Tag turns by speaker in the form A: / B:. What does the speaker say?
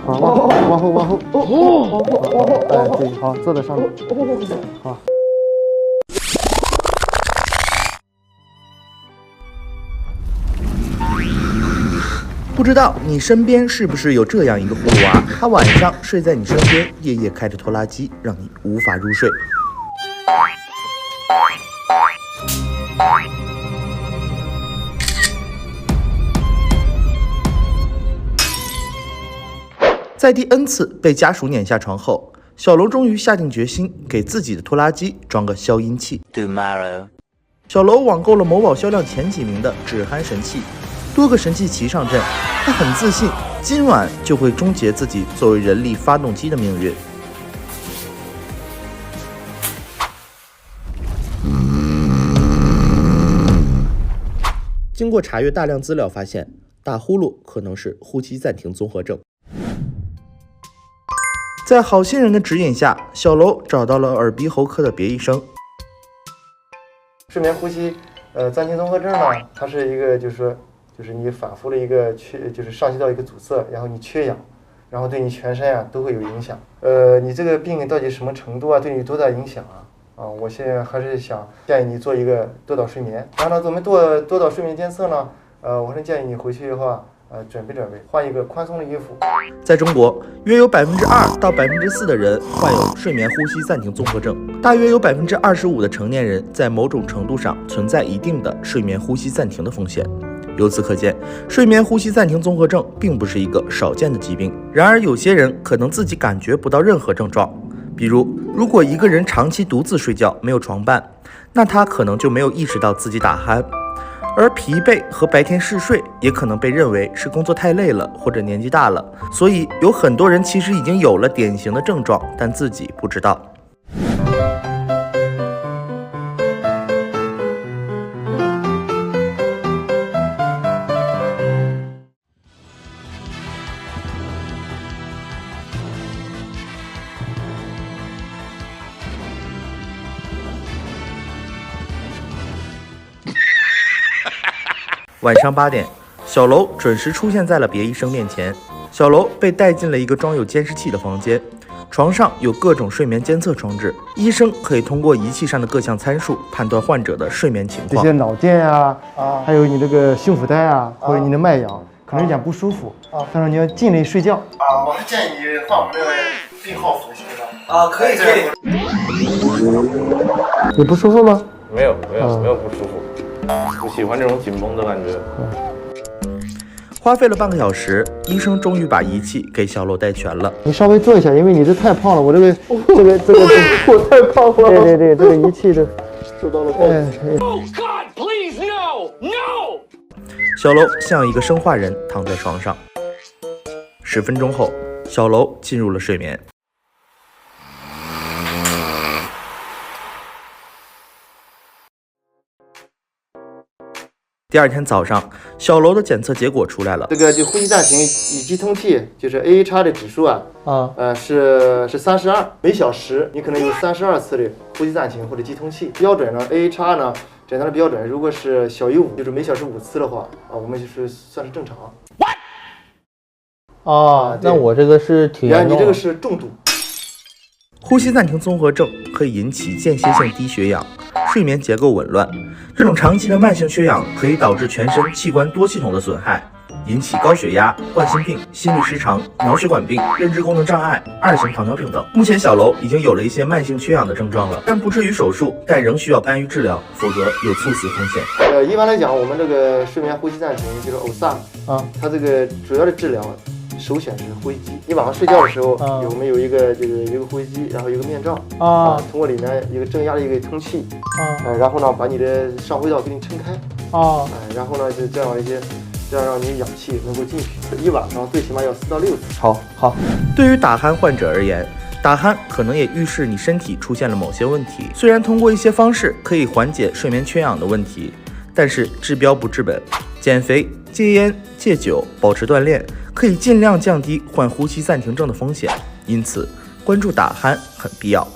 A: 好，往后，哎，对，好，坐在上面，好。
B: 不知道你身边是不是有这样一个葫芦娃，他晚上睡在你身边，夜夜开着拖拉机，让你无法入睡。在第 N 次被家属撵下床后，小楼终于下定决心给自己的拖拉机装个消音器。小楼网购了某宝销量前几名的止鼾神器，多个神器齐上阵，他很自信，今晚就会终结自己作为人力发动机的命运。经过查阅大量资料发现，打呼噜可能是呼吸暂停综合症。在好心人的指引下，小楼找到了耳鼻喉科的别医生。
A: 睡眠呼吸暂停综合症呢，它是一个就是你反复的一个就是上气道一个阻塞，然后你缺氧，然后对你全身都会有影响。你这个病到底什么程度对你多大影响我现在还是想建议你做一个多导睡眠。然后呢，我们多导睡眠监测呢，我是建议你回去的话，准备换一个宽松的衣服。
B: 在中国，约有2%到4%的人患有睡眠呼吸暂停综合症，大约有25%的成年人在某种程度上存在一定的睡眠呼吸暂停的风险。由此可见，睡眠呼吸暂停综合症并不是一个少见的疾病。然而，有些人可能自己感觉不到任何症状，比如果一个人长期独自睡觉没有床伴，那他可能就没有意识到自己打鼾。而疲惫和白天嗜睡也可能被认为是工作太累了或者年纪大了，所以有很多人其实已经有了典型的症状，但自己不知道。晚上8点，小楼准时出现在了别医生面前。小楼被带进了一个装有监视器的房间，床上有各种睡眠监测装置，医生可以通过仪器上的各项参数判断患者的睡眠情况。
A: 这些脑电还有你这个胸腹带或者你的脉仰，可能有点不舒服但是你要尽力睡觉我是建议你换我们的病号服
B: 可以。
A: 你不舒服吗？
C: 没有不舒服。不喜欢这种紧绷的感觉。
B: 花费了半个小时，医生终于把仪器给小楼戴全了。
A: 你稍微坐一下，因为你这太胖了，我这个我太胖了。对，这个仪器的受到了暴击。Oh God, please no!
B: 小楼像一个生化人躺在床上。10分钟后，小楼进入了睡眠。第二天早上，小楼的检测结果出来了。
A: 这个就呼吸暂停与激通器，就是 AHR 的指数是32每小时，你可能有32次的呼吸暂停或者激通器。标准呢 ，AHR 呢，诊断的标准，如果是小于5，就是每小时5次的话，我们就是算是正常。
D: 那我这个是挺严重的。
A: 你这个是重度。
B: 呼吸暂停综合症可以引起间歇性低血氧、睡眠结构紊乱。这种长期的慢性缺氧可以导致全身器官多系统的损害，引起高血压、冠心病、心律失常、脑血管病、认知功能障碍、2型糖尿病等。目前小楼已经有了一些慢性缺氧的症状了，但不至于手术，但仍需要干预治疗，否则有猝死风险。
A: 一般来讲，我们这个睡眠呼吸暂停就是 OSA 它这个主要的治疗首选是呼吸机。你晚上睡觉的时候，我们有一个呼吸机，然后有一个面罩通过里面一个正压的一个通气然后呢把你的上呼吸道给你撑开然后呢就这样让你氧气能够进去。一晚上最起码要4到6次。
D: 好。
B: 对于打鼾患者而言，打鼾可能也预示你身体出现了某些问题。虽然通过一些方式可以缓解睡眠缺氧的问题，但是治标不治本。减肥、戒烟、戒酒、保持锻炼，可以尽量降低患呼吸暂停症的风险。因此，关注打鼾很必要。